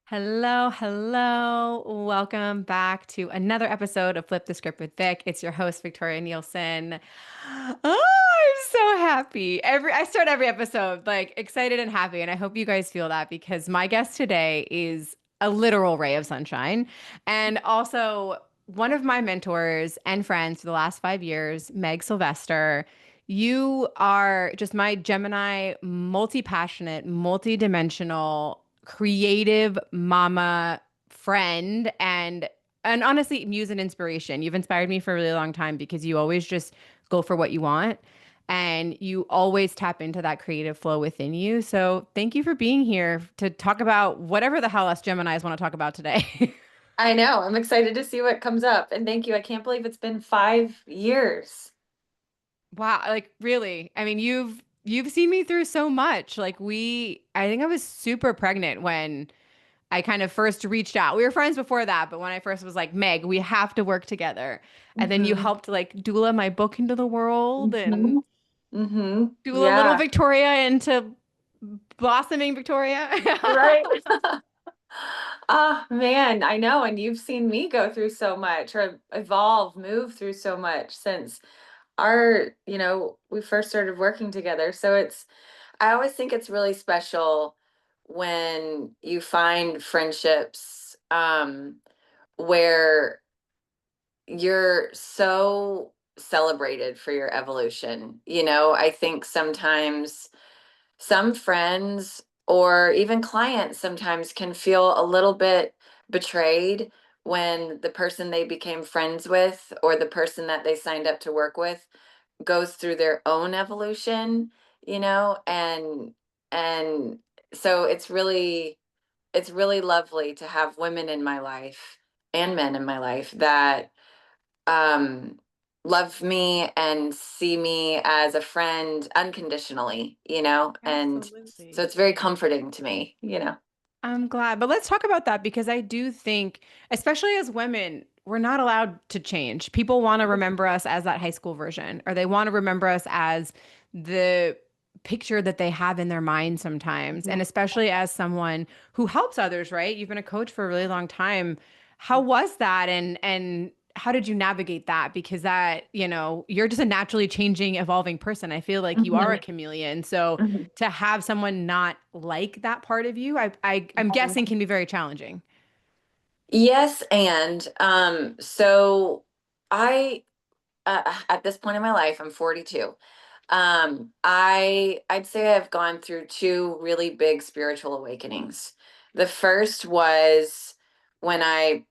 Hello, hello. Welcome back to another episode of Flip the Script with Vic. It's your host, Victoria Nielsen. Oh, I'm so happy. I start every episode like excited and happy, and I hope you guys feel that because my guest today is a literal ray of sunshine and also one of my mentors and friends for the last 5 years, Meg Sylvester. You are just my Gemini, multi-passionate, multi-dimensional, creative mama friend and honestly muse and inspiration. You've inspired me for a really long time because you always just go for what you want and you always tap into that creative flow within you. So thank you for being here to talk about whatever the hell us Geminis want to talk about today. I know. I'm excited to see what comes up. And thank you. I can't believe it's been 5 years. Wow, like really. I mean, you've seen me through so much. I think I was super pregnant when I kind of first reached out. We were friends before that, but when I first was like, Meg, we have to work together. And then you Hmm. helped like doula my book into the world and Hmm. Hmm. doula little Yeah. Victoria into blossoming Victoria. Right. Ah, man, I know. And you've seen me go through so much or evolve, move through so much since we first started working together. I always think it's really special when you find friendships, where you're so celebrated for your evolution. I think sometimes some friends or even clients sometimes can feel a little bit betrayed when the person they became friends with or the person that they signed up to work with goes through their own evolution, and so it's really lovely to have women in my life and men in my life that um love me and see me as a friend unconditionally, and so Absolutely. it's very comforting to me. I'm glad. But let's talk about that because I do think, especially as women, we're not allowed to change. People want to remember us as that high school version, or they want to remember us as the picture that they have in their mind sometimes. And especially as someone who helps others, right? You've been a coach for a really long time. How was that? And how did you navigate that? Because you're just a naturally changing, evolving person. I feel like you are a Mhm. chameleon. So Mhm. to have someone not like that part of you, I'm guessing can be very challenging. Yes, and so I at this point in my life, I'm 42. I'd say I've gone through two really big spiritual awakenings. The first was when I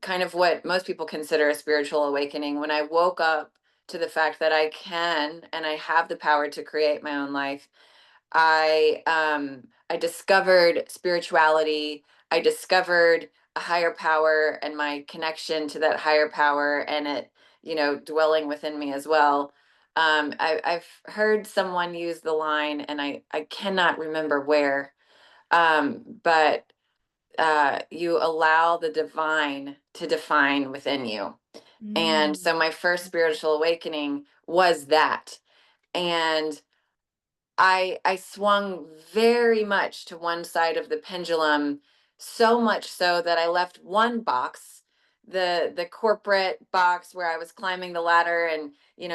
kind of what most people consider a spiritual awakening, when I woke up to the fact that I can and I have the power to create my own life. I discovered spirituality. I discovered a higher power and my connection to that higher power, and it, dwelling within me as well. I've heard someone use the line, and I cannot remember where, but you allow the divine to define within you. And Mm. so my first spiritual awakening was that. And I swung very much to one side of the pendulum, so much so that I left one box, the corporate box where I was climbing the ladder and,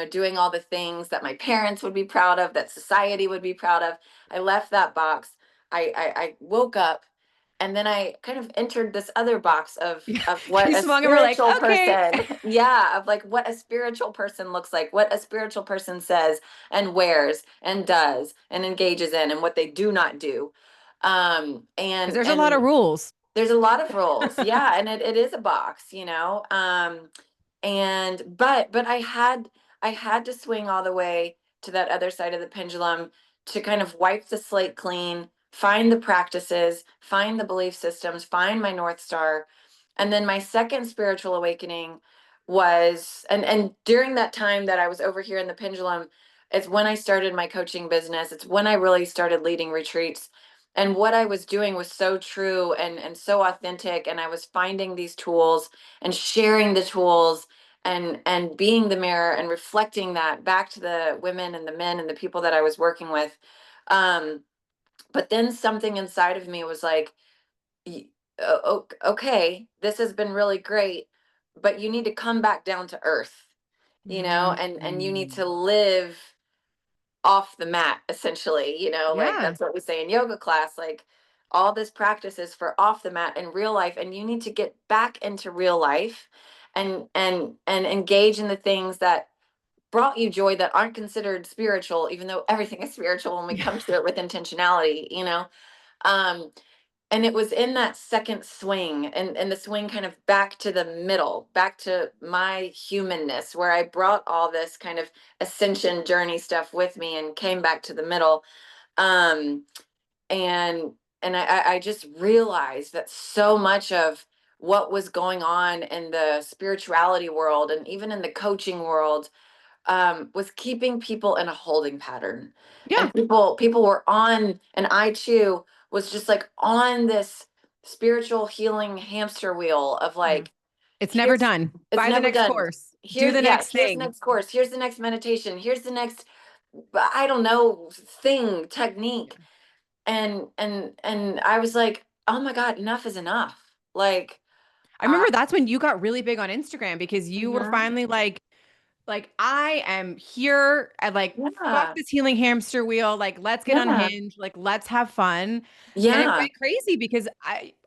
doing all the things that my parents would be proud of, that society would be proud of. I left that box. I woke up, and then I kind of entered this other box of Yeah. what You a swung and were like, spiritual okay. person, yeah, of like what a spiritual person looks like, what a spiritual person says and wears and does and engages in, and what they do not do. Because And there's a lot of and rules. there's a lot of rules, yeah, and it is a box, and but I had to swing all the way to that other side of the pendulum to kind of wipe the slate clean, find the practices, find the belief systems, find my North Star. And then my second spiritual awakening was, and during that time that I was over here in the pendulum, it's when I started my coaching business. It's when I really started leading retreats. And what I was doing was so true and so authentic. And I was finding these tools and sharing the tools and being the mirror and reflecting that back to the women and the men and the people that I was working with. But then something inside of me was like, Okay, this has been really great, but you need to come back down to earth, and you need to Mm. live off the mat, essentially, like Yeah. that's what we say in yoga class. Like, all this practice is for off the mat in real life, and you need to get back into real life and engage in the things that brought you joy, that aren't considered spiritual, even though everything is spiritual when we Yeah. come to it with intentionality. um and it was in that second swing, and the swing kind of back to the middle, back to my humanness, where I brought all this kind of ascension journey stuff with me and came back to the middle. um and and I just realized that so much of what was going on in the spirituality world and even in the coaching world was keeping people in a holding pattern. Yeah. And people were on, and I too was just like on this spiritual healing hamster wheel of Yeah. like, It's never here's done. it's Buy the never next done. course. Do Here, the yeah, next here's the thing. next course, here's the next meditation, here's the next, I don't know, thing, technique. And I was like, oh my God, enough is enough. Like, I I remember that's when you got really big on Instagram because you were mhm. finally like I am here and like fuck Yeah, this healing hamster wheel. Like let's get yeah, unhinged. Like let's have fun. And it yeah, went crazy because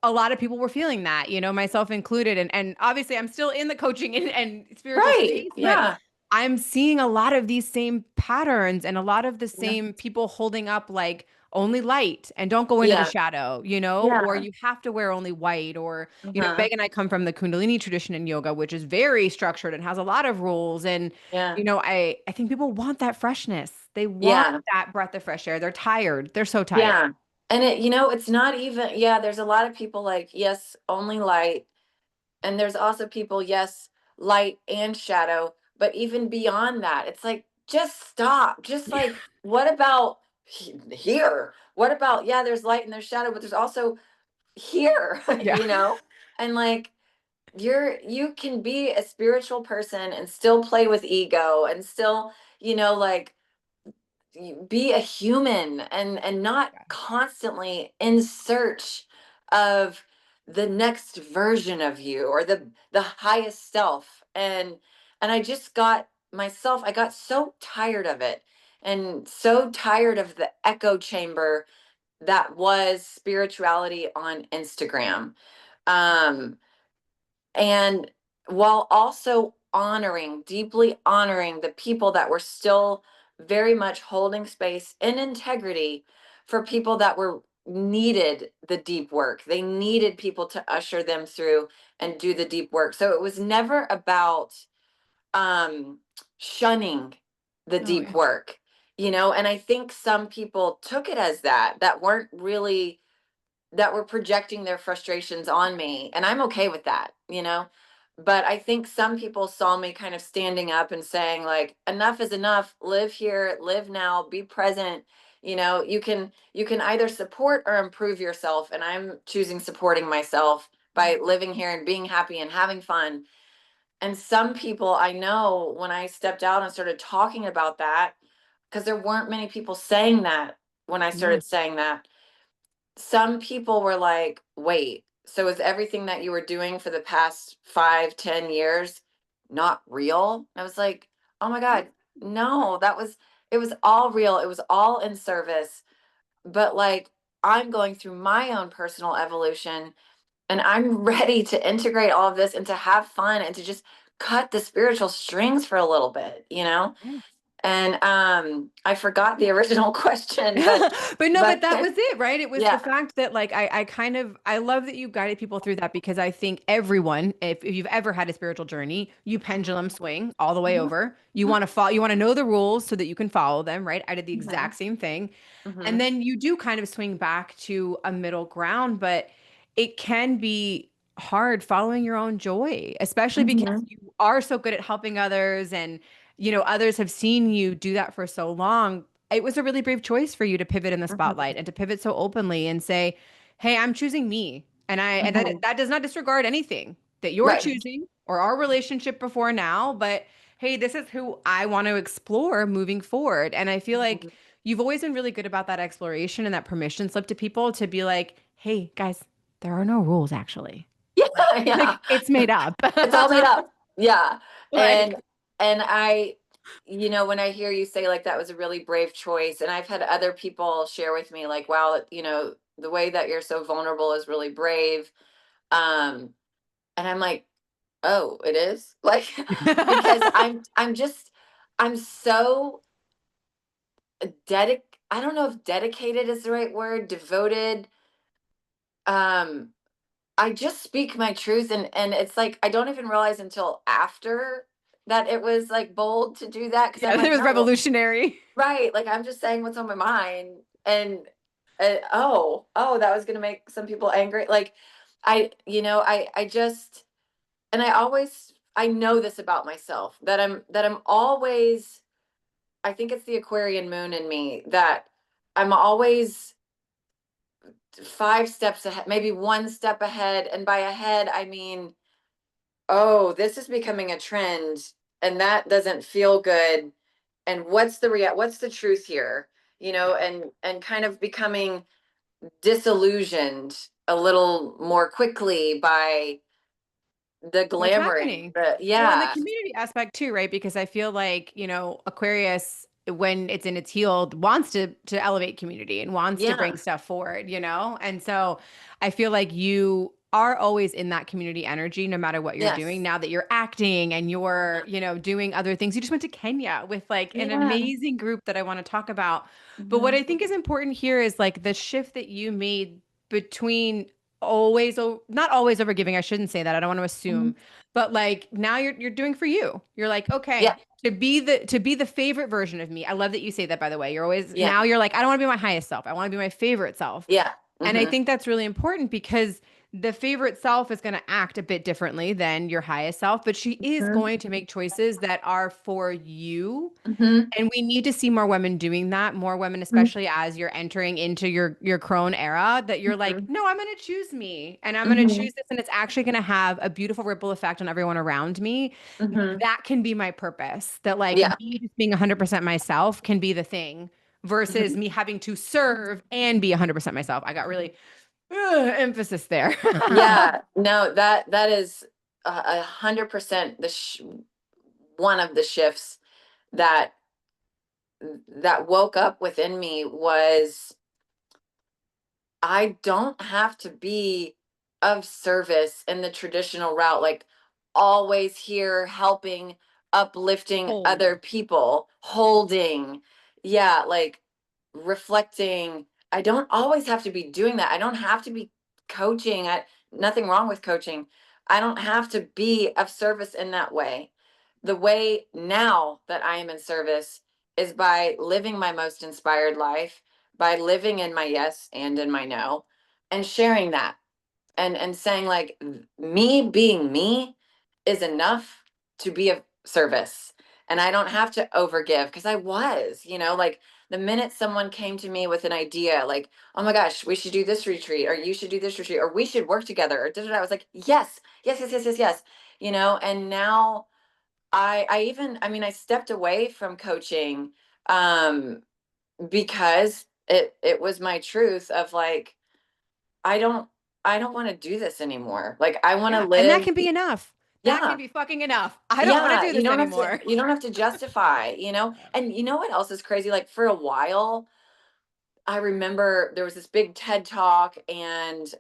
a lot of people were feeling that, myself included. And obviously I'm still in the coaching and spiritual right, space, but yeah, I'm seeing a lot of these same patterns and a lot of the yeah, same people holding up like only light and don't go into the yeah, shadow, or yeah. you have to wear only white, or, Uh-huh. Meg and I come from the Kundalini tradition in yoga, which is very structured and has a lot of rules. And, Yeah. I think people want that freshness. They want Yeah. that breath of fresh air. They're tired. They're so tired. Yeah. And it's not even, yeah, there's a lot of people like, yes, only light. And there's also people, yes, light and shadow. But even beyond that, it's like, just stop. Just Yeah. like, what about here? What about, yeah, there's light and there's shadow, but there's also here, Yeah. And like, you can be a spiritual person and still play with ego and still, like, be a human and not constantly in search of the next version of you or the highest self. And I got so tired of it, and so tired of the echo chamber that was spirituality on Instagram. um and while also deeply honoring the people that were still very much holding space in integrity for people that were needed the deep work. They needed people to usher them through and do the deep work. So it was never about um shunning the Oh, deep yeah. work, and I think some people took it as that weren't really, that were projecting their frustrations on me. And I'm okay with that. But I think some people saw me kind of standing up and saying, like, enough is enough. Live here, live now, be present. You can either support or improve yourself. And I'm choosing supporting myself by living here and being happy and having fun. And some people I know, when I stepped out and started talking about that, because there weren't many people saying that when I Yeah. started saying that, some people were like, wait, so is everything that you were doing for the past 5, 10 years not real? I was like, oh my God, no, it was all real. It was all in service. But like, I'm going through my own personal evolution, and I'm ready to integrate all of this and to have fun and to just cut the spiritual strings for a little bit. Yeah. And I forgot the original question, but But no, but but that was it, right? It was the yeah. fact that like I love that you guided people through that because I think everyone, if you've ever had a spiritual journey, you pendulum swing all the way Mhm, over. You want to follow, you want to know the rules so that you can follow them, right? I did the mhm, exact same thing. And mhm, then you do kind of swing back to a middle ground, but it can be hard following your own joy, especially because mhm, you are so good at helping others and others have seen you do that for so long. It was a really brave choice for you to pivot in the mhm, spotlight and to pivot so openly and say, "Hey, I'm choosing me." And mhm. that does not disregard anything that you're Right. choosing or our relationship before now, but hey, this is who I want to explore moving forward. And I feel like Mhm, you've always been really good about that exploration and that permission slip to people to be like, "Hey, guys, there are no rules actually. Yeah, Like yeah. it's made up. It's all made up. Yeah. And Like, and I, when I hear you say like that was a really brave choice, and I've had other people share with me like, wow, the way that you're so vulnerable is really brave. Um, and I'm like, oh, it is? Like because I'm so I don't know if dedicated is the right word, devoted. Um, I just speak my truth, and it's like I don't even realize until after that it was like bold to do that, because I'm yeah, it like, was no, well, revolutionary. right, like I'm just saying what's on my mind. And oh, that was gonna make some people angry. Like I just, and I know this about myself, that I'm always, I think it's the Aquarian moon in me, that I'm always 5 steps ahead, maybe one step ahead. And by ahead, I mean, oh, this is becoming a trend, and that doesn't feel good. And what's the truth here? Yeah. And kind of becoming disillusioned a little more quickly by the What's glamoring. happening? Well, and the Yeah. community aspect too, right? Because I feel like, Aquarius, when it's in its healed, wants to elevate community and wants to bring Yeah. stuff forward. And so I feel like you are always in that community energy no matter what you're doing. Yes. Now that you're acting and you're, Mhm. doing other things. You just went to Kenya with like an Yeah. amazing group that I want to talk about. But what I Mhm. think is important here is like the shift that you made between always, not always overgiving. I shouldn't say that. I don't want to Mhm. assume, but like now you're doing for you. You're like, Yeah. okay, to be the favorite version of me. I love that you say that, by the way. You're always, Yeah. now you're like, I don't want to be my highest self. I want to be my favorite self. Yeah. And I Mhm. think that's really important because the favorite self is going to act a bit differently than your highest self, but she is Mhm. going to make choices that are for you. Mhm. And we need to see more women doing that, more women, Mhm. especially as you're entering into your crone era, that you're like, Mhm. no, I'm going to choose me and I'm going to Mhm. choose this. And it's actually going to have a beautiful ripple effect on everyone around me. Mhm. That can be my purpose. That like Yeah. me just being 100% myself can be the thing versus Mhm. me having to serve and be 100% myself. I got really emphasis there. Yeah. No, that is 100% one of the shifts that woke up within me was, I don't have to be of service in the traditional route, like always here helping, uplifting Hold. other people, holding, yeah, like reflecting. I don't always have to be doing that. I don't have to be coaching. Nothing wrong with coaching. I don't have to be of service in that way. The way now that I am in service is by living my most inspired life, by living in my yes and in my no, and sharing that, and saying like, me being me is enough to be of service, and I don't have to overgive, because I was, like the minute someone came to me with an idea like, oh my gosh, we should do this retreat, or you should do this retreat, or we should work together, or da, da, da, I was like, yes, yes, yes, yes, yes, yes. And now I even, I mean, I stepped away from coaching, um because it was my truth of like, I don't I don't want to do this anymore. Like I want to Yeah. And that live. can be enough. That can Yeah. be fucking enough. I don't want to Yeah, do this anymore. you don't have to justify, and you know what else is crazy? Like for a while, I remember there was this big TED talk, and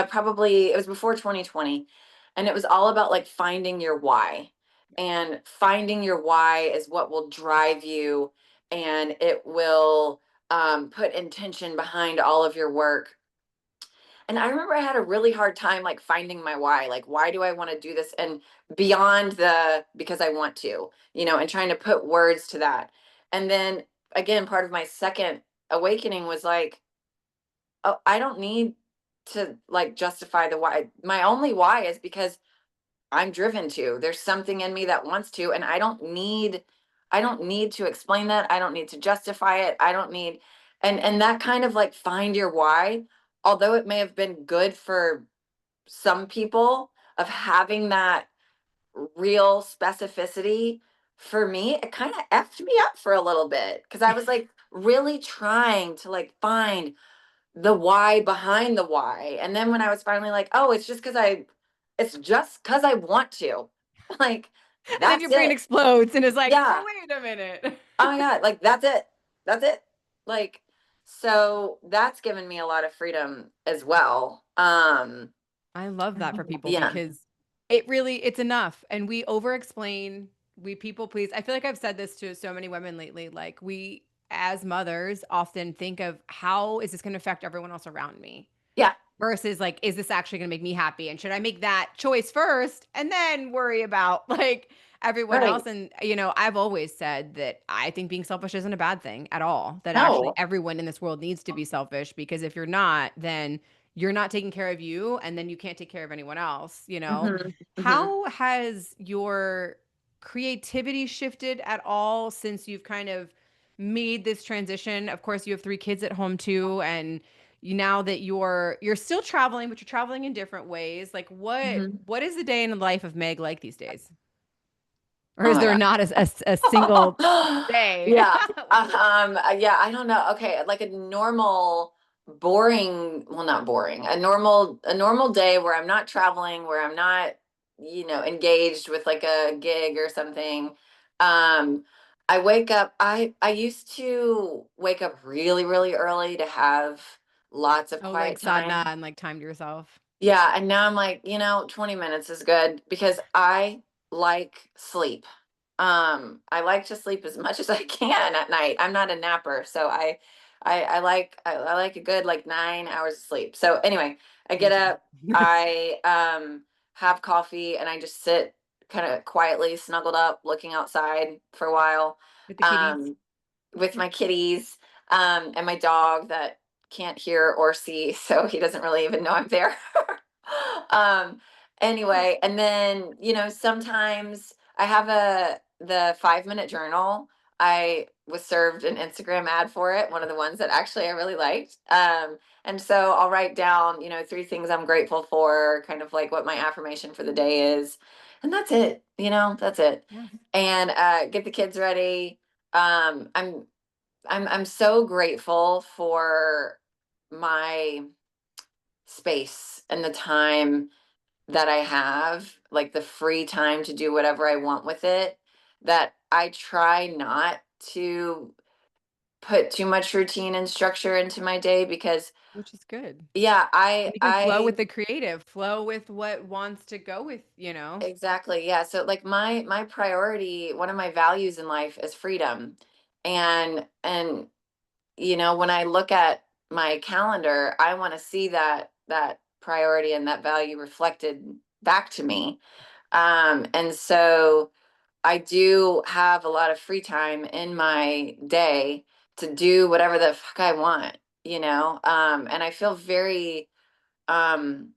probably it was before 2020, and it was all about like finding your why. And finding your why is what will drive you, and it will put intention behind all of your work. And I remember I had a really hard time like finding my why. Like, why do I want to do this? And beyond the because I want to, and trying to put words to that. And then again, part of my second awakening was like, oh, I don't need to like justify the why. My only why is because I'm driven to. There's something in me that wants to, and I don't need to explain that. I don't need to justify it. I don't need, and that kind of like find your why, although it may have been good for some people of having that real specificity, for me, it kind of effed me up for a little bit, because I was like really trying to like find the why behind the why. And then when I was finally like, oh, it's just because I want to. Like, And then your that's brain it. explodes and is like, Yeah. but wait a minute. Oh my God. Like, that's it. That's it. Like, so that's given me a lot of freedom as well. I love that for people Yeah. because it's enough. And we over explain, we people please. I feel like I've said this to so many women lately. Like, we as mothers often think of how is this going to affect everyone else around me? Yeah. Versus like, is this actually going to make me happy? And should I make that choice first and then worry about like everyone Right. else? And, I've always said that I think being selfish isn't a bad thing at all, that actually No. everyone in this world needs to be selfish because if you're not, then you're not taking care of you and then you can't take care of anyone else. Hmm. Hmm. How has your creativity shifted at all since you've kind of made this transition? Of course, you have three kids at home too, and now that you're still traveling, but you're traveling in different ways. Like Hmm. what is the day in the life of Meg like these days? Or Oh is my there God. not a single day? Yeah. Yeah, I don't know. Okay, like a normal boring, well, not boring, a normal day where I'm not traveling, where I'm not, engaged with like a gig or something. Um, I wake up, I used to wake up really, really early to have lots of Oh, like quiet sadhana time. and like time to yourself. Yeah, and now I'm like, 20 minutes is good because I like sleep. I like to sleep as much as I can at night. I'm not a napper, so I like a good like 9 hours of sleep. So anyway, I Me get too. up, I have coffee, and I just sit kind of quietly snuggled up, looking outside for a while. With the kitties. Um, with my kitties, and my dog that can't hear or see, so he doesn't really even know I'm there. um, anyway, and then, sometimes I have the 5 minute journal. I was served an Instagram ad for it, one of the ones that actually I really liked. And so I'll write down, three things I'm grateful for, kind of like what my affirmation for the day is. And that's it, that's it. Yeah. And get the kids ready. I'm so grateful for my space and the time that I have, like the free time to do whatever I want with it, that I try not to put too much routine and structure into my day because Which is good. yeah, And I you can flow I with the creative, flow with what wants to go with. exactly. Yeah, so like my priority, one of my values in life is freedom. And when I look at my calendar, I want to see that priority and that value reflected back to me. And so I do have a lot of free time in my day to do whatever the fuck I want. And I feel very um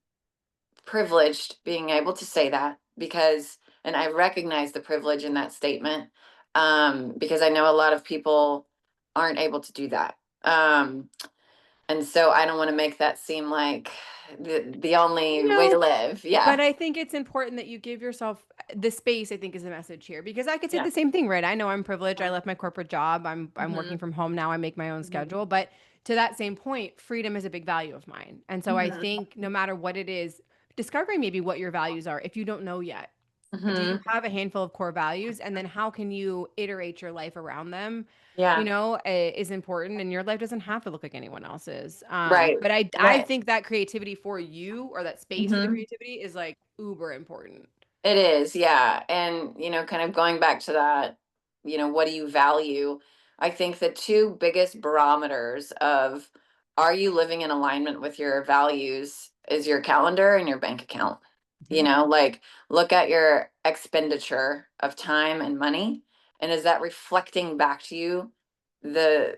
privileged being able to say that because and I recognize the privilege in that statement, because I know a lot of people aren't able to do that. And so I don't want to make that seem like the only way to No, live. but Yeah. I think it's important that you give yourself the space, I think is the message here because I could say Yeah. the same thing, right? I know I'm privileged. I left my corporate job. I'm working Hmm. from home now. I make my own Hmm. schedule, but to that same point, freedom is a big value of mine. And so I Hmm. think no matter what it is, discovering maybe what your values are if you don't know yet. Do you Hmm. have a handful of core values and then how can you iterate your life around them? Yeah. Is important and your life doesn't have to look like anyone else's. Right. But I Right. think that creativity for you or that space for the Hmm. creativity is like uber important. It is, yeah. And, kind of going back to that, what do you value? I think the two biggest barometers of are you living in alignment with your values is your calendar and your bank account. Mhm. Like look at your expenditure of time and money. And is that reflecting back to you the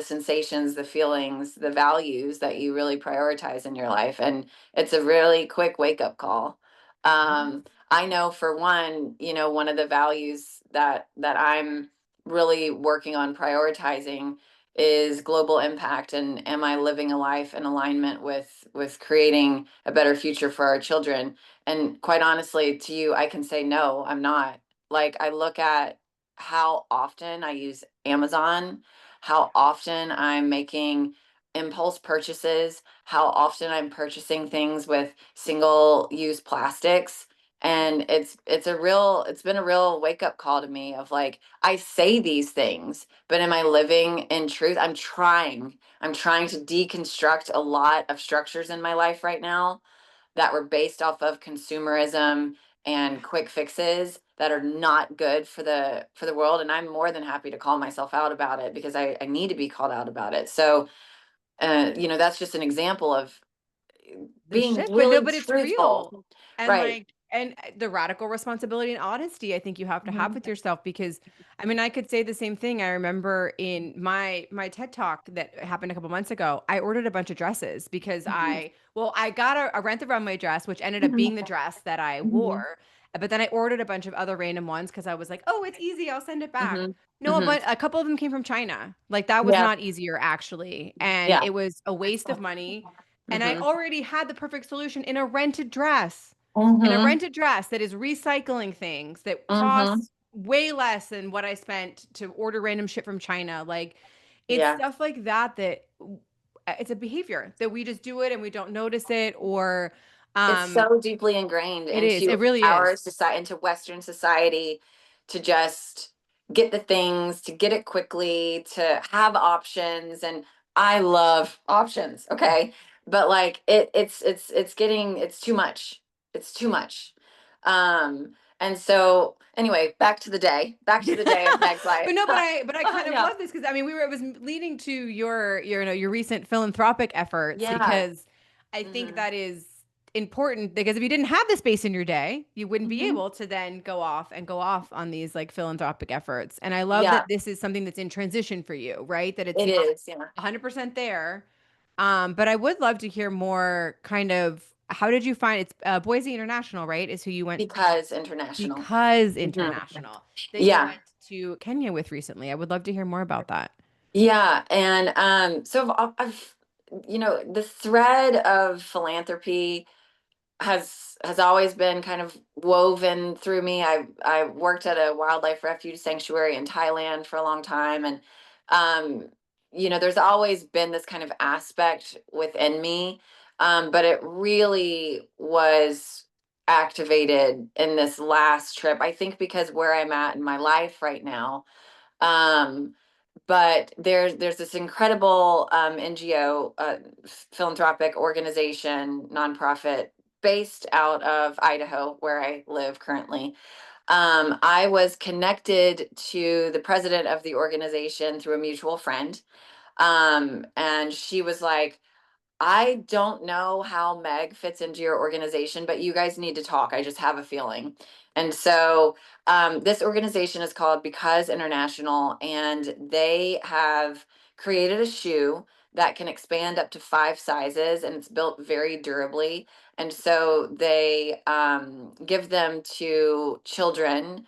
sensations, the feelings, the values that you really prioritize in your life? And it's a really quick wake up call. Mhm. I know for one of the values that I'm really working on prioritizing is global impact, and am I living a life in alignment with creating a better future for our children? And quite honestly, to you, I can say no, I'm not. Like I look at how often I use Amazon, how often I'm making impulse purchases, how often I'm purchasing things with single use plastics. And it's been a real wake up call to me of like, I say these things, but am I living in truth? I'm trying to deconstruct a lot of structures in my life right now that were based off of consumerism and quick fixes that are not good for the world. And I'm more than happy to call myself out about it because I need to be called out about it. So that's just an example of The being shift, but no, really but it's real. truthful. And Right. like, and the radical responsibility and honesty I think you have to have with Mhm. yourself because I mean, I could say the same thing. I remember in my TED talk that happened a couple months ago, I ordered a bunch of dresses because Mhm. I got a rent the runway dress, which ended up being the Mhm. dress that I Mhm. wore. But then I ordered a bunch of other random ones because I was like, oh, it's easy, I'll send it back. Mhm. No, Mhm. a couple of them came from China. Like that was Yeah. not easier actually. And Yeah. it was a waste of money and I Mhm. already had the perfect solution in a rented dress. In a Mhm. rented dress that is recycling things that Mhm. costs way less than what I spent to order random shit from China. Like it's Yeah. stuff like that that it's a behavior that we just do it and we don't notice it or It's um so deeply ingrained it is. into It really our is. society, into Western society, to just get the things, to get it quickly, to have options. And I love options, okay? But like it's too much. It's too much. And so anyway, back to the day of Meg's life. But no, but I kind of Yeah. love this because I mean it was leading to your your recent philanthropic efforts Yeah. because I think Hmm. that is important because if you didn't have the space in your day, you wouldn't be Hmm. able to then go off on these like philanthropic efforts. And I love Yeah, that this is something that's in transition for you, right? That it's it not is. Yeah. 100% there. But I would love to hear more kind of how did you find it's Boise International, right? Is who you went Because international. because Hmm. international that you Yeah. went to Kenya with recently. I would love to hear more about that. Yeah, and so the thread of philanthropy has always been kind of woven through me. I worked at a wildlife refuge sanctuary in Thailand for a long time, and um, there's always been this kind of aspect within me, but it really was activated in this last trip. I think because where I'm at in my life right now. Um, but there's this incredible NGO, philanthropic organization, nonprofit based out of Idaho, where I live currently. I was connected to the president of the organization through a mutual friend, and she was like, I don't know how Meg fits into your organization, but you guys need to talk. I just have a feeling. And so this organization is called Because International, and they have created a shoe that can expand up to 5 sizes, and it's built very durably. And so they give them to children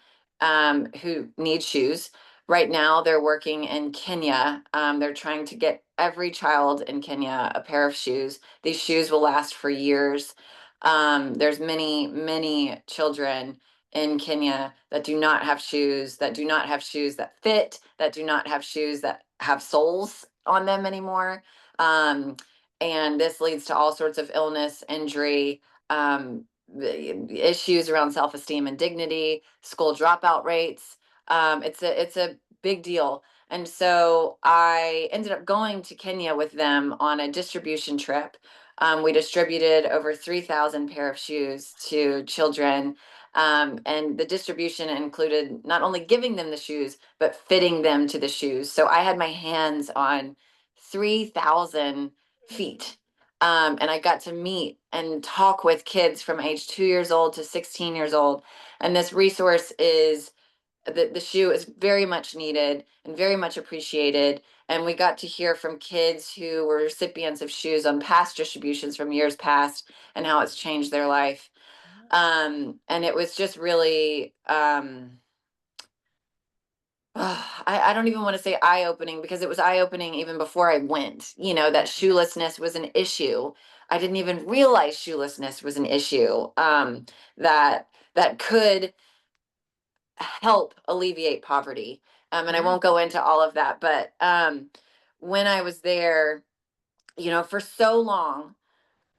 who need shoes. Right now, they're working in Kenya. They're trying to get every child in Kenya a pair of shoes. These shoes will last for years. There's many, many children in Kenya that do not have shoes, that do not have shoes that fit, that do not have shoes that have soles on them anymore. Um, and this leads to all sorts of illness, injury, issues around self-esteem and dignity, school dropout rates. It's a big deal. And so I ended up going to Kenya with them on a distribution trip. We distributed over 3,000 pair of shoes to children. And the distribution included not only giving them the shoes, but fitting them to the shoes. So I had my hands on 3,000 feet. And I got to meet and talk with kids from age 2 years old to 16 years old. And this resource is the shoe is very much needed and very much appreciated. And we got to hear from kids who were recipients of shoes on past distributions from years past and how it's changed their life. And it was just really, I don't even want to say eye opening because it was eye opening even before I went, that shoelessness was an issue. I didn't even realize shoelessness was an issue, that could help alleviate poverty. And I Yeah. won't go into all of that, but when I was there, for so long,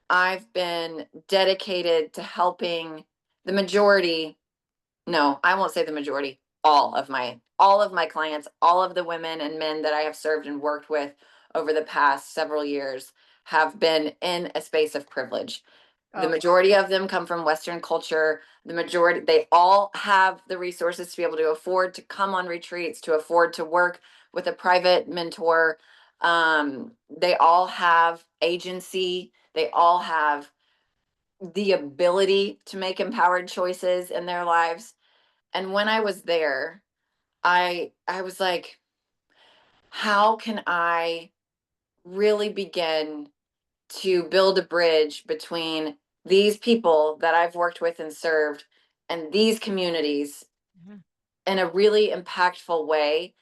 I've been dedicated to helping the majority, no, I won't say the majority, all of my clients, all of the women and men that I have served and worked with over the past several years have been in a space of privilege. The Oh, majority of them come from Western culture. The majority, they all have the resources to be able to afford to come on retreats, to afford to work with a private mentor. They all have agency. They all have the ability to make empowered choices in their lives. And when I was there, I was like, how can I really begin to build a bridge between these people that I've worked with and served and these communities yeah. in a really impactful way?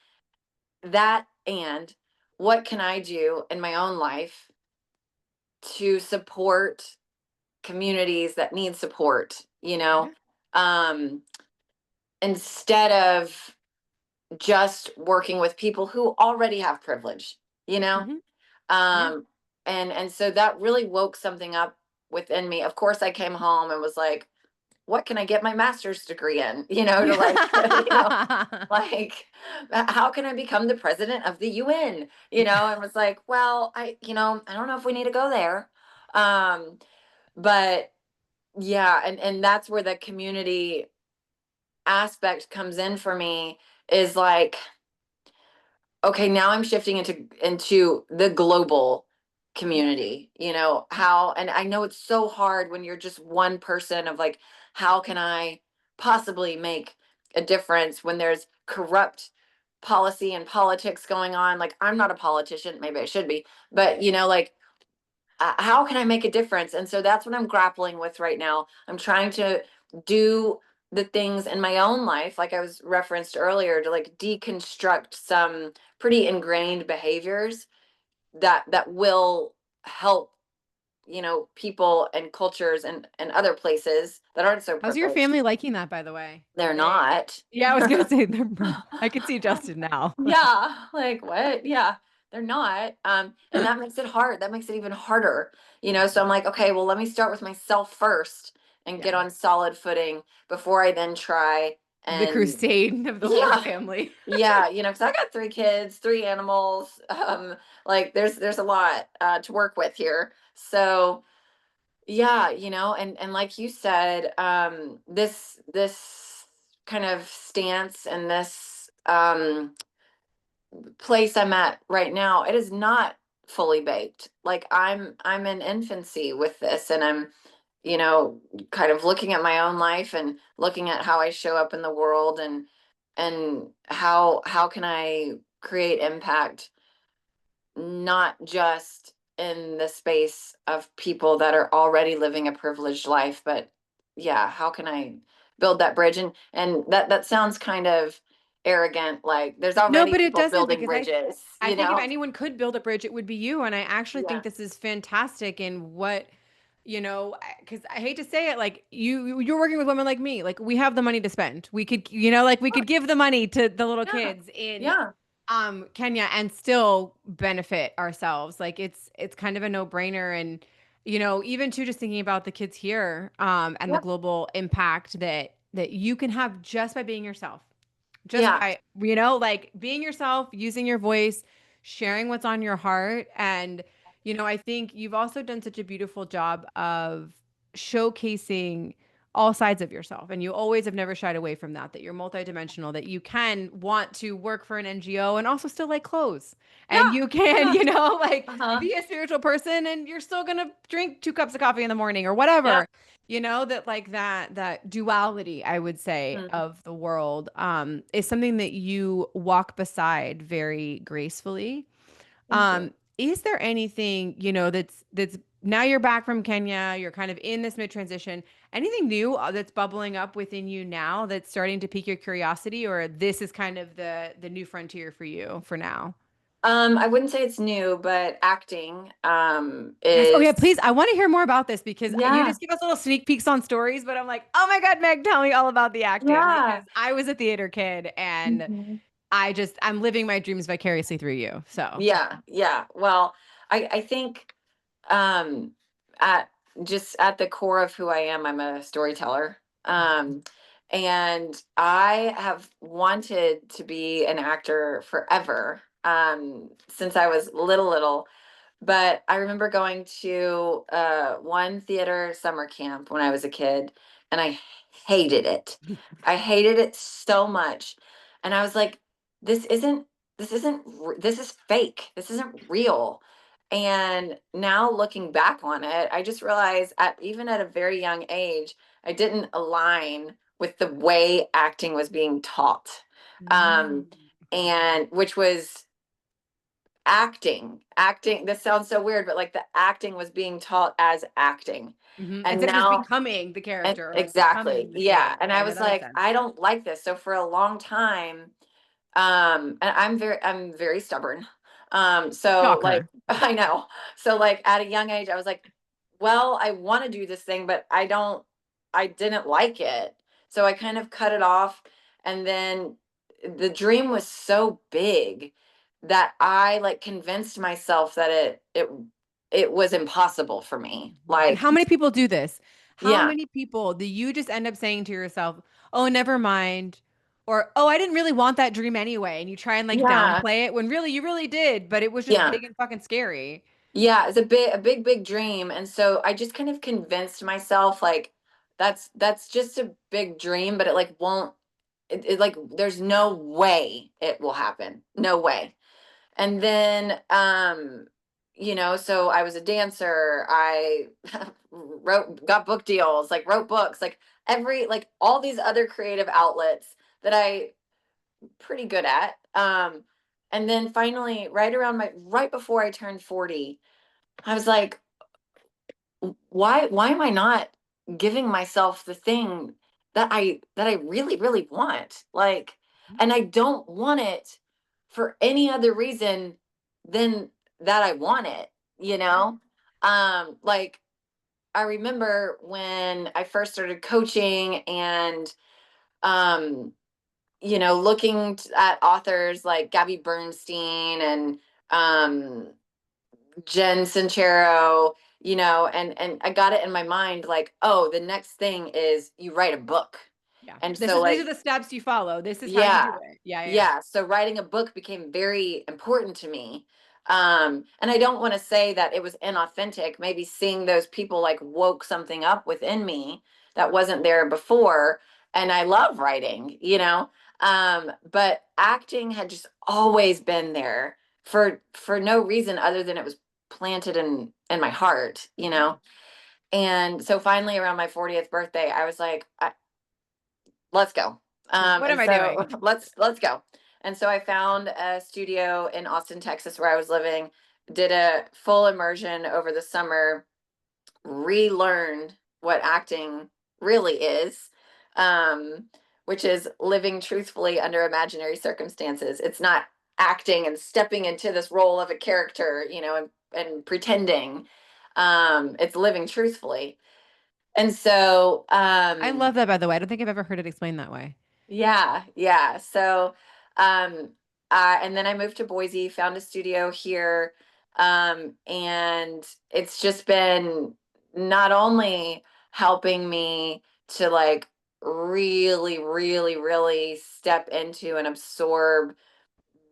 That, and what can I do in my own life to support communities that need support, Yeah. um, instead of just working with people who already have privilege, you know? Hmm. Yeah. Um, and so that really woke something up within me. Of course, I came home and was like, what can I get my master's degree in? To like, like, how can I become the president of the UN? And was like, well, I don't know if we need to go there. Um, but yeah, and that's where the community aspect comes in for me, is like, okay, now I'm shifting into the global community, how, and I know it's so hard when you're just one person of like, how can I possibly make a difference when there's corrupt policy and politics going on? Like, I'm not a politician, maybe I should be, but like, how can I make a difference? And so that's what I'm grappling with right now. I'm trying to do the things in my own life, like I was referenced earlier, to like deconstruct some pretty ingrained behaviors that will help, people and cultures and other places that aren't so How's your privileged. family liking that, by the way? They're They, not. yeah, I was gonna say I could see Justin now. Yeah, like what? Yeah, they're not. And that makes it hard. That makes it even harder, So I'm like, okay, well, let me start with myself first and get Yeah. on solid footing before I then try The and crusade of the whole yeah, family. yeah, because I got 3 kids, 3 animals. Like there's a lot to work with here. So yeah, and like you said, this kind of stance and this place I'm at right now, it is not fully baked. Like I'm in infancy with this, and I'm, you know, kind of looking at my own life and looking at how I show up in the world, and how can I create impact, not just in the space of people that are already living a privileged life, but yeah, how can I build that bridge? And that sounds kind of arrogant, like there's No, already but it people doesn't building because bridges, I think if anyone could build a bridge, it would be you. And I actually think Yeah. this is fantastic in what, because I hate to say it, like you're working with women like me. Like we have the money to spend. We could, like we could give the money to the little Yeah. kids in Yeah. Kenya and still benefit ourselves. Like it's kind of a no-brainer. And even too, just thinking about the kids here and the Yeah. global impact that you can have just by being yourself, just Yeah. by like being yourself, using your voice, sharing what's on your heart. And I think you've also done such a beautiful job of showcasing all sides of yourself, and you always have never shied away from that you're multidimensional, that you can want to work for an NGO and also still like clothes, and Yeah. you can Yeah. like Uh-huh. be a spiritual person and you're still gonna drink 2 cups of coffee in the morning or Yeah. whatever. That like that duality, I would say, Mhm. of the world is something that you walk beside very gracefully. Thank you. Is there anything, that's now you're back from Kenya, you're kind of in this mid transition, anything new that's bubbling up within you now that's starting to pique your curiosity, or this is kind of the new frontier for you for now? I wouldn't say it's new, but acting Yes. Oh is, yeah, please. I want to hear more about this because you yeah. just give us little sneak peeks on stories, but I'm like, oh my God, Meg, tell me all about the acting Yeah. because I was a theater kid and Mhm. I'm living my dreams vicariously through you. So Yeah, yeah. Well, I think um at just at the core of who I am, I'm a storyteller. And I have wanted to be an actor forever, since I was little. But I remember going to one theater summer camp when I was a kid, and I hated it. I hated it so much. And I was like, this isn't, this is fake. This isn't real. And now looking back on it, I just realized even at a very young age, I didn't align with the way acting was being taught. Um, Okay. and which was acting, this sounds so weird, but like the acting was being taught as acting. And Instead of just now, becoming the and character or like exactly, becoming the yeah, thing. and I Okay, no, was that makes like, sense. I don't like this. So for a long time, and I'm very stubborn. So like Shocker. I know. So like at a young age, I was like, well, I want to do this thing, but I didn't like it. So I kind of cut it off. And then the dream was so big that I like convinced myself that it was impossible for me. And Like, how many people do this? How yeah, many people do you just end up saying to yourself, "Oh, never mind," or "Oh, I didn't really want that dream anyway," and you try and like yeah, downplay it when really you really did, but it was just yeah. big and fucking scary. Yeah, it's a big dream. And so I just kind of convinced myself like that's just a big dream, but it like won't it like there's no way it will happen. No way. And then so I was a dancer. I got book deals, like wrote books, like all these other creative outlets that I pretty good at. And then finally right before I turned 40, I was like, why am I not giving myself the thing that I really want? Like, and I don't want it for any other reason than that I want it, you Yeah. know? Like I remember when I first started coaching and um looking at authors like Gabby Bernstein and um Jen Sincero, and I got it in my mind like, oh, the next thing is you write a book. Yeah. And This so is these are like, the steps you follow. This is how you do yeah. it. Yeah, yeah, yeah. Yeah. So writing a book became very important to me. And I don't want to say that it was inauthentic. Maybe seeing those people like woke something up within me that wasn't there before. And I love writing. But acting had just always been there for no reason other than it was planted in my heart. Yeah. And so finally around my 40th birthday, I was like, let's go. What And am I so doing? let's go. And so I found a studio in Austin, Texas, where I was living, did a full immersion over the summer, relearned what acting really is, um, which is living truthfully under imaginary circumstances. It's not acting and stepping into this role of a character, and pretending. It's living truthfully. And so, I love that, by the way. I don't think I've ever heard it explained that way. yeah, yeah. So, um, and then I moved to Boise, found a studio here, and it's just been not only helping me to like really, really, really step into and absorb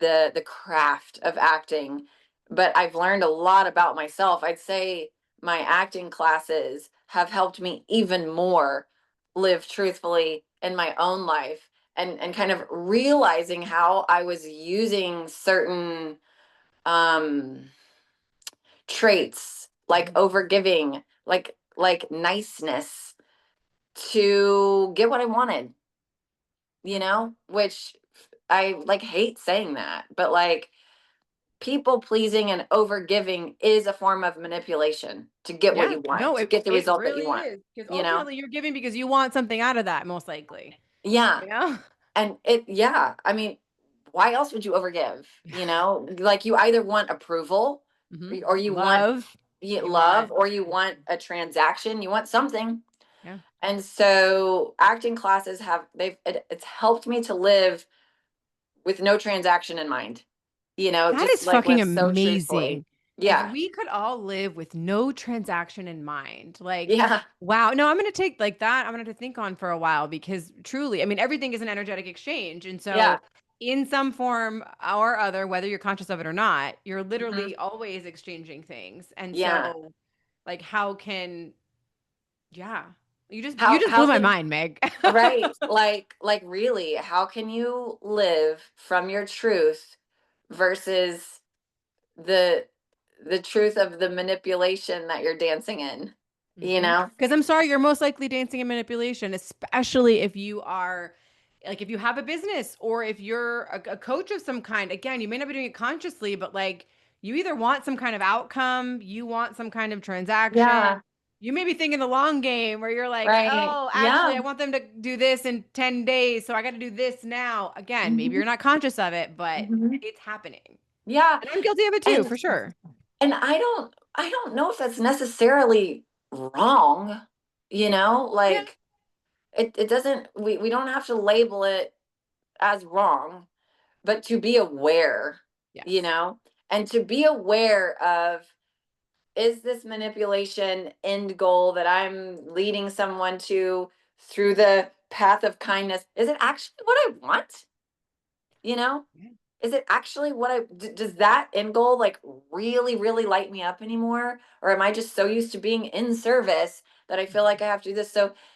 the craft of acting, but I've learned a lot about myself. I'd say my acting classes have helped me even more live truthfully in my own life and kind of realizing how I was using certain um traits like Mhm. overgiving, like niceness to get what I wanted, which I like hate saying that, but like people pleasing and over giving is a form of manipulation to get what Yeah, you want, no, to get the it result that you really want, is. Because you know? ultimately you're giving because you want something out of that, most likely. Yeah. You know? Yeah. I mean, why else would you overgive? Like you either want approval Hmm. or you want Love. You love want. or you want a transaction, you want something. Yeah. And so acting classes it's helped me to live with no transaction in mind, That just is like fucking live so truthfully. amazing. If Yeah. we could all live with no transaction in mind, like, Yeah. wow, no, I'm going to take like that. I'm going to have to think on for a while because truly, I mean, everything is an energetic exchange. And Yeah. so, in some form or other, whether you're conscious of it or not, you're Hmm. literally always exchanging things. And Yeah. so, like, how can, yeah, you just How blew my can mind, Meg. right, like really, how can you live from your truth versus the the truth of the manipulation that you're dancing in, you know? Because I'm sorry, you're most likely dancing in manipulation, especially if you are like if you have a business or if you're a coach of some kind. Again, you may not be doing it consciously, but like you either want some kind of outcome, you want some kind of transaction. Yeah, You may be thinking the long game where you're like, right. oh, actually, Yeah. I want them to do this in 10 days. So I got to do this now. Again, maybe Mhm. you're not conscious of it, but Mhm. it's happening. Yeah, And I'm guilty of it too, and for sure. I don't know if that's necessarily wrong, you know? Yeah. Like it doesn't we don't have to label it as wrong, but to be aware, you Yes. know? And to be aware of, is this manipulation end goal that I'm leading someone to through the path of kindness? Is it actually what I want? You know? Yeah. Is it actually what does that end goal like really, really light me up anymore? Or am I just so used to being in service that I feel like I have to do this?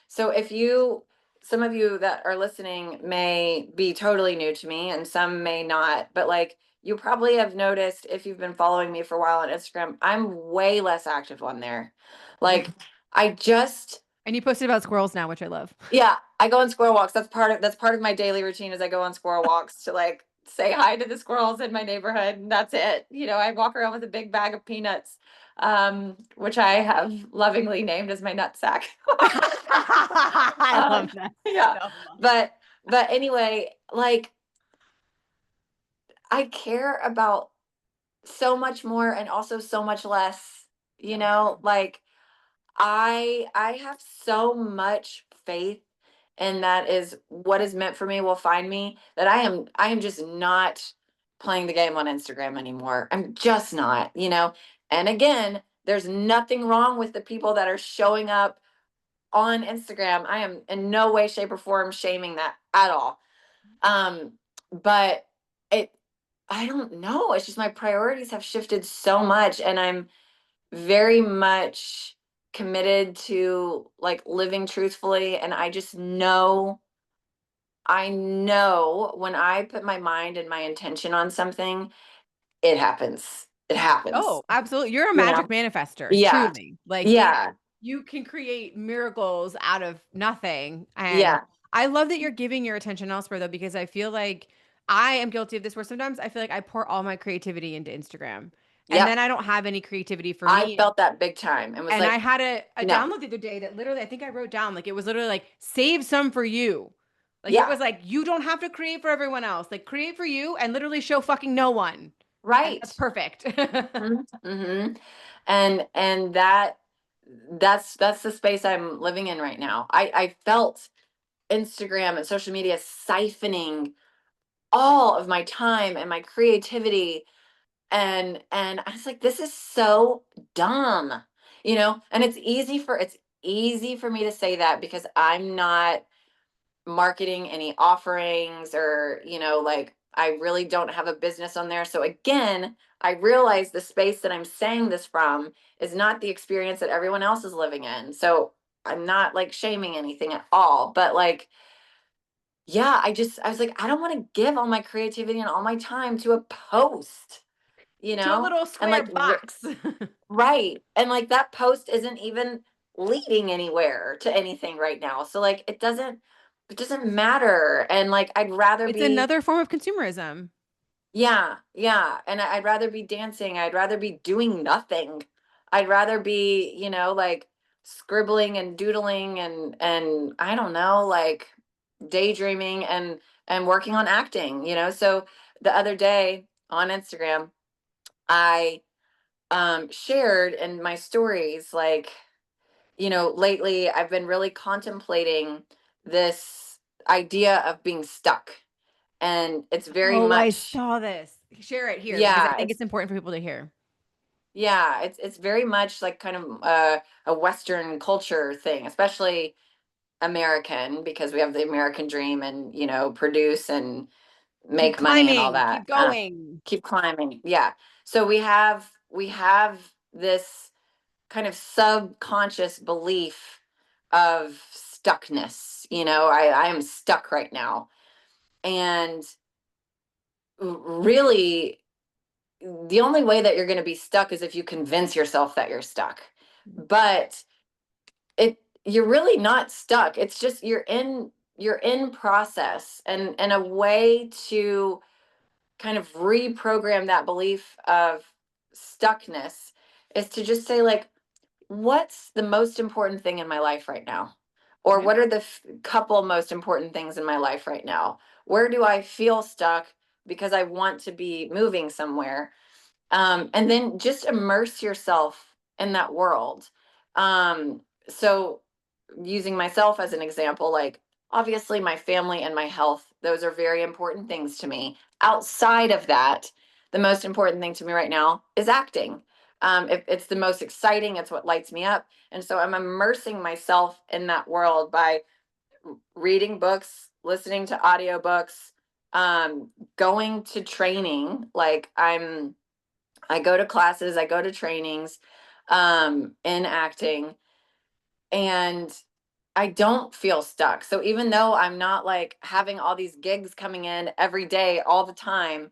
So if you, some of you that are listening may be totally new to me and some may not, but like you probably have noticed if you've been following me for a while on Instagram, I'm way less active on there. Yeah. Like I just And you posted about squirrels now, which I love. yeah, I go on squirrel walks. That's part of my daily routine is I go on squirrel walks to like say hi to the squirrels in my neighborhood, and that's it. You know, I walk around with a big bag of peanuts, which I have lovingly named as my nut sack. I love um, that yeah, so much. but anyway, like I care about so much more and also so much less. You Yeah. know, like I have so much faith and that is what is meant for me will find me that I am just not playing the game on Instagram anymore. I'm just not, you know. And again, there's nothing wrong with the people that are showing up on Instagram. I am in no way shape or form shaming that at all. Um but it I don't know, it's just my priorities have shifted so much and I'm very much committed to like living truthfully and I know when I put my mind and my intention on something, it happens. It happens. Oh, absolutely. You're a You know? magic manifester, Yeah. truly. Like Yeah. you can create miracles out of nothing. And Yeah. I love that you're giving your attention elsewhere though, because I feel like I am guilty of this where sometimes I feel like I pour all my creativity into Instagram and then Yep. I don't have any creativity for I me. felt that big time and was And I like, had a no. download the other day that literally, I think I wrote down, like, it was literally like, save some for you. Like, it Yeah. was like, you don't have to create for everyone else. Like, create for you and literally show fucking no one. And Right. that's perfect. Hmm. Hmm. And that's the space I'm living in right now. I felt Instagram and social media siphoning all of my time and my creativity and I was like, this is so dumb, you know. And it's easy for me to say that because I'm not marketing any offerings or you know like I really don't have a business on there. So again, I realize the space that I'm saying this from is not the experience that everyone else is living in. So I'm not like shaming anything at all, but like yeah, I was like, I don't want to give all my creativity and all my time to a post, you To a know? little And square like, box. right. And like that post isn't even leading anywhere to anything right now. So like, it doesn't matter. And like, I'd rather It's be, another form of consumerism. yeah, yeah. And I'd rather be dancing. I'd rather be doing nothing. I'd rather be, you know, like scribbling and doodling and I don't know, like daydreaming and working on acting, you know. So the other day on Instagram, I shared in my stories like, you know, lately I've been really contemplating this idea of being stuck. And it's very Oh, I much saw this. Share it here because I yeah, think it's important for people to hear. Yeah, it's very much like kind of a Western culture thing, especially American, because we have the American dream and, produce and Keep make money and all climbing, that. keep going. Keep climbing. Yeah. So we have this kind of subconscious belief of stuckness. I am stuck right now. And really, the only way that you're going to be stuck is if you convince yourself that you're stuck. But it you're really not stuck. It's just you're in process, and a way to kind of reprogram that belief of stuckness is to just say, like, what's the most important thing in my life right now? Or Yeah. what are the couple most important things in my life right now? Where do I feel stuck because I want to be moving somewhere? And then just immerse yourself in that world. So, using myself as an example, like, obviously my family and my health, those are very important things to me. Outside of that, the most important thing to me right now is acting. It's the most exciting, it's what lights me up. And so I'm immersing myself in that world by reading books, listening to audiobooks, going to training. Like, I go to classes, I go to trainings in acting, and I don't feel stuck. So even though I'm not like having all these gigs coming in every day all the time,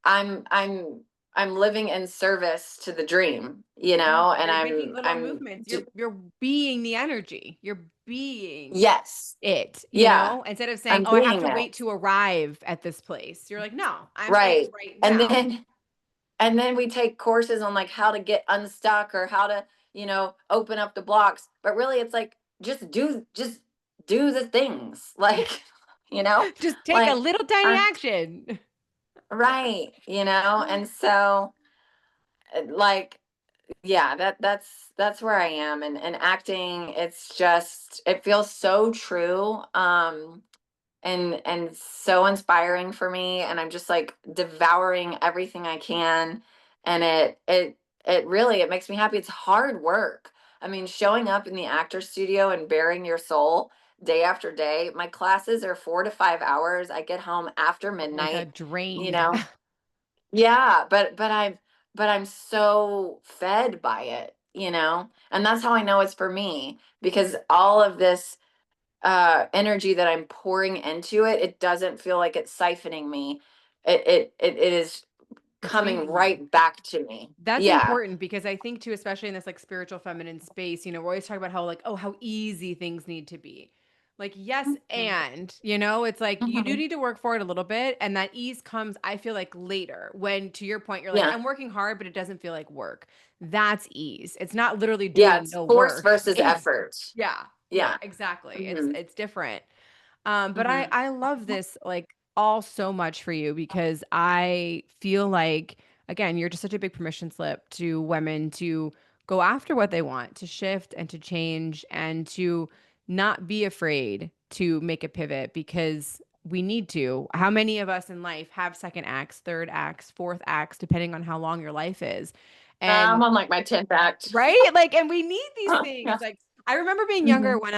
I'm I'm I'm living in service to the dream, Yeah, and you're making I'm little I'm movements. You're being the energy. You're being yes. it, Yeah, instead of saying, I'm "Oh, I have being to that. wait to arrive at this place." You're like, "No, I'm it Right. right And now." then we take courses on like how to get unstuck or how to, open up the blocks. But really it's like just do the things. Like, you know, Just take a like little tiny our action. right, and so like yeah, that's where I am, and acting, it feels so true. And so inspiring for me, and I'm just like devouring everything I can, and it really, it makes me happy. It's hard work. I mean, showing up in the actor studio and bearing your soul day after day. My classes are 4 to 5 hours. I get home after Like a midnight, you drained. know. Yeah, but I'm so fed by it, and that's how I know it's for me, because all of this energy that I'm pouring into it, it doesn't feel like it's siphoning me. It is It's coming feeding you. right back to me. That's Yeah. important because I think too, especially in this like spiritual feminine space, we're always talking about how like, oh, how easy things need to be. Like, yes, Mhm. and it's like you do Mhm. need to work for it a little bit. And that ease comes, I feel like, later when to your point, you're like, Yeah. I'm working hard, but it doesn't feel like work. That's ease. It's not literally Yeah, doing it's no force work. versus It's effort. yeah, yeah, Yeah. exactly. It's Mhm. it's different. But I Mhm. I love this like all so much for you because I feel like again, you're just such a big permission slip to women to go after what they want, to shift and to change and to not be afraid to make a pivot because we need to. How many of us in life have second acts, third acts, fourth acts, depending on how long your life is? I'm And on like my 10th act. right? Like, and we need these things. Yeah. Like, I remember being younger Mhm. when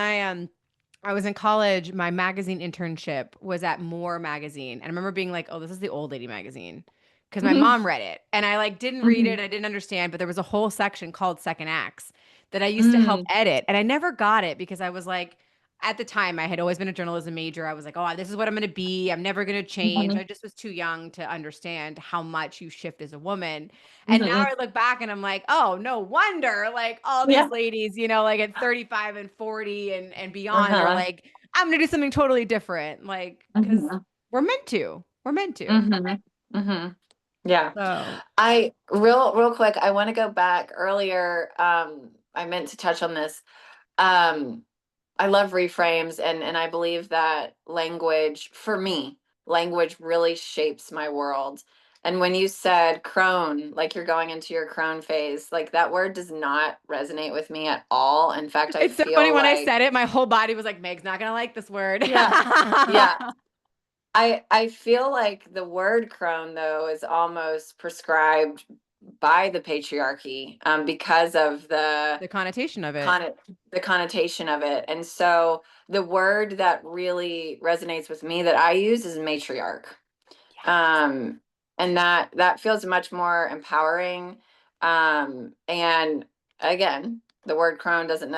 I was in college, my magazine internship was at More magazine. And I remember being like, oh, this is the old lady magazine. Because my Mhm. mom read it. And I like didn't read it. Mhm. I didn't understand, but there was a whole section called Second Acts that I used to help Mm. edit. And I never got it because I was like, at the time, I had always been a journalism major. I was like, oh, this is what I'm going to be. I'm never going to change. Mhm. I just was too young to understand how much you shift as a woman. And now Mhm. I look back and I'm like, oh, no wonder like all these Yeah. ladies, like at 35 and 40 and beyond are Uh-huh. like, I'm gonna do something totally different. Like, because Mhm. we're meant to. We're meant to. Mhm. Mhm. Yeah. So I real quick, I want to go back earlier. I meant to touch on this. Um, I love reframes, and I believe that language, for me, language really shapes my world. And when you said crone, like you're going into your crone phase, like that word does not resonate with me at all. In fact, I it's so funny feel when I like, said it, my whole body was like, Meg's not gonna like this word. yeah, yeah. I feel like the word crone though is almost prescribed by the patriarchy, because of The connotation of it. con the connotation of it. And so the word that really resonates with me that I use is matriarch. Yes. um and that feels much more empowering. And again, the word crone isn't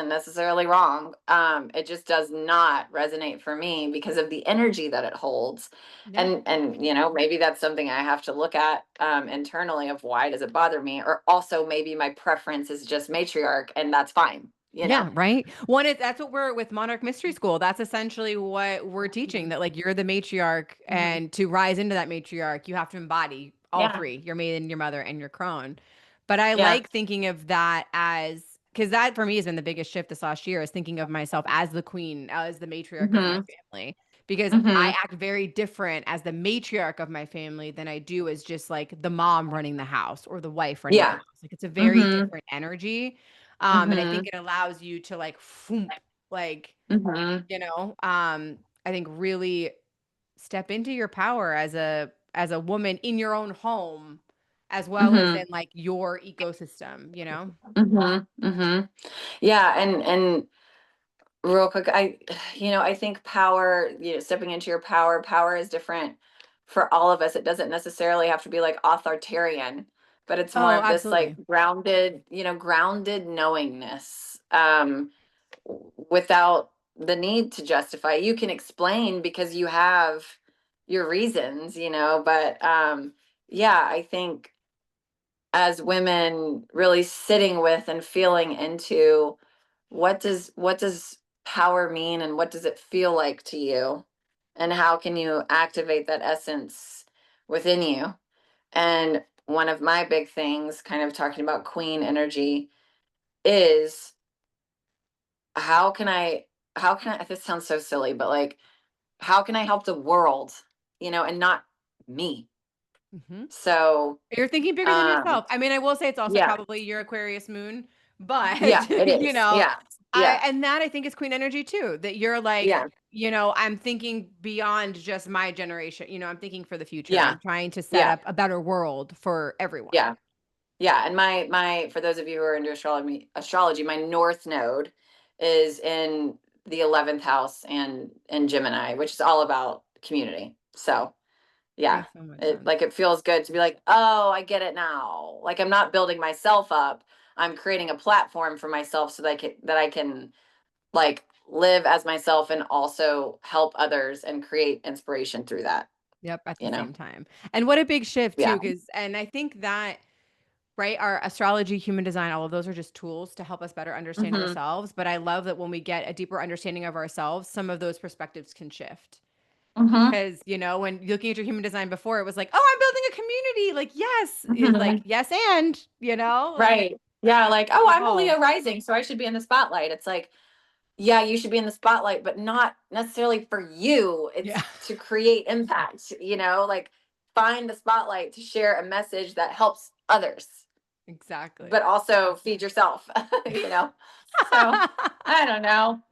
necessarily wrong. It just does not resonate for me because of the energy that it holds. Yeah. And maybe that's something I have to look at internally, of why does it bother me, or also maybe my preference is just matriarch, and that's fine. Yeah, right. One is that's what we're with Monarch Mystery School. That's essentially what we're teaching, that like you're the matriarch, Mhm. and to rise into that matriarch, you have to embody all Yeah, three, your maiden, your mother, and your crone. But I yeah. like thinking of that as, because that for me has been the biggest shift this last year, is thinking of myself as the queen, as the matriarch of my Hmm. family. Because I Hmm. act very different as the matriarch of my family than I do as just like the mom running the house or the wife running the Yeah. house. Like it's a very Hmm. different energy. And I think Hmm. it allows you to like, foomp, like, Hmm. you know, I think really step into your power as a woman in your own home, as well as in Hmm. like your ecosystem, you know? Hmm. Hmm. Yeah, and real quick, I think power, stepping into your power is different for all of us. It doesn't necessarily have to be like authoritarian, but it's more Oh, of this like absolutely. grounded knowingness, without the need to justify. You can explain because you have your reasons, but yeah, I think as women really sitting with and feeling into what does power mean, and what does it feel like to you, and how can you activate that essence within you. And one of my big things, kind of talking about queen energy, is how can I this sounds so silly, but like, how can I help the world, and not me. Hmm. So You're thinking bigger than um yourself. I mean, I will say it's also yeah. probably your Aquarius moon, but Yeah, it you is. know, Yeah. Yeah. and that I think is queen energy too, that you're like, Yeah. I'm thinking beyond just my generation. I'm thinking for the future. Yeah. I'm trying to set Yeah. up a better world for everyone. Yeah. Yeah. And my for those of you who are into astrology, my north node is in the 11th house and in Gemini, which is all about community. So yeah, Makes so much it sense. like it feels good to be like, oh, I get it now. Like, I'm not building myself up. I'm creating a platform for myself so that I can like live as myself and also help others and create inspiration through that, Yep, at the you know? same time. And what a big shift too, Yeah. because and I think that right, our astrology, human design, all of those are just tools to help us better understand Hmm. ourselves. But I love that when we get a deeper understanding of ourselves, some of those perspectives can shift. Hmm. Because, when looking at your human design before, it was like, oh, I'm building a community. Like, yes, is like, Hmm. yes, and, like Right. Yeah. Like, oh, I'm a evolve. Leo rising, so I should be in the spotlight. It's like, yeah, you should be in the spotlight, but not necessarily for you. Yeah, It's to create impact, like, find the spotlight to share a message that helps others, exactly. but also feed yourself, you know? So I don't know.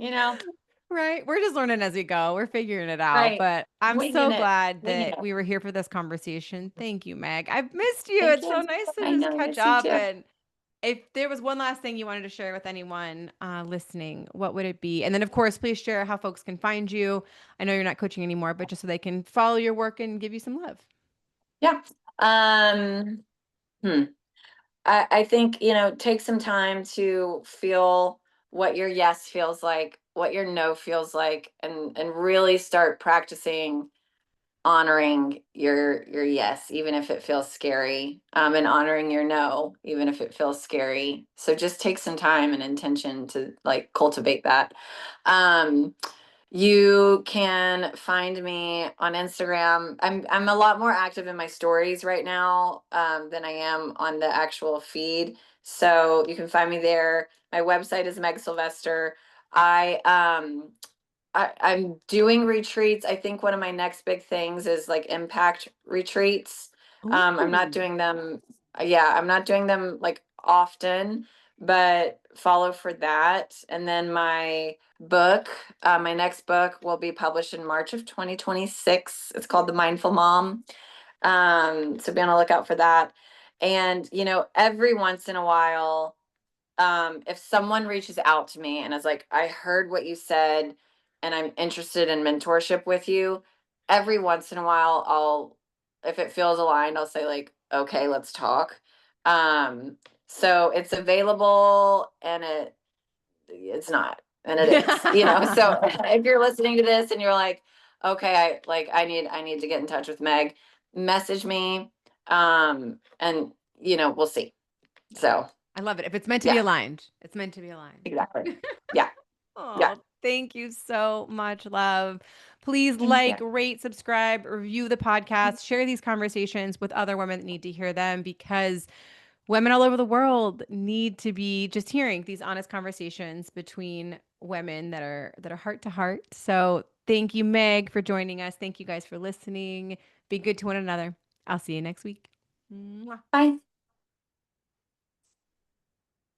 Right. We're just learning as we go. We're figuring it out. Right. But I'm Winging so it, glad winging that it. we were here for this conversation. Thank you, Meg. I've missed you. Thank It's so you. nice to I just know. catch Miss you up. too. And if there was one last thing you wanted to share with anyone listening, what would it be? And then, of course, please share how folks can find you. I know you're not coaching anymore, but just so they can follow your work and give you some love. Yeah. Um, hmm. I think, take some time to feel what your yes feels like, what your no feels like, and really start practicing honoring your yes, even if it feels scary, and honoring your no, even if it feels scary. So just take some time and intention to like cultivate that. Um, You can find me on Instagram. I'm a lot more active in my stories right now, than I am on the actual feed. So you can find me there. My website is Meg Sylvester. I I'm doing retreats. I think one of my next big things is like impact retreats. I'm not Ooh. doing them, yeah, I'm not doing them like often, but follow for that. And then my next book will be published in March of 2026. It's called The Mindful Mom. So be on the lookout for that. And, every once in a while, if someone reaches out to me and is like, I heard what you said and I'm interested in mentorship with you, every once in a while, if it feels aligned, I'll say, like, okay, let's talk. Um, so it's available and it's not, and it is, so if you're listening to this and you're like, okay, I need to get in touch with Meg, message me. And we'll see. Yeah. So I love it. If it's meant to be yeah, aligned, it's meant to be aligned. exactly. Yeah. Yeah. Oh, thank you so much, love. Please Yeah. rate, subscribe, review the podcast, share these conversations with other women that need to hear them, because women all over the world need to be just hearing these honest conversations between women that are heart to heart. So, thank you, Meg, for joining us. Thank you guys for listening. Be good to one another. I'll see you next week. Mwah. Bye.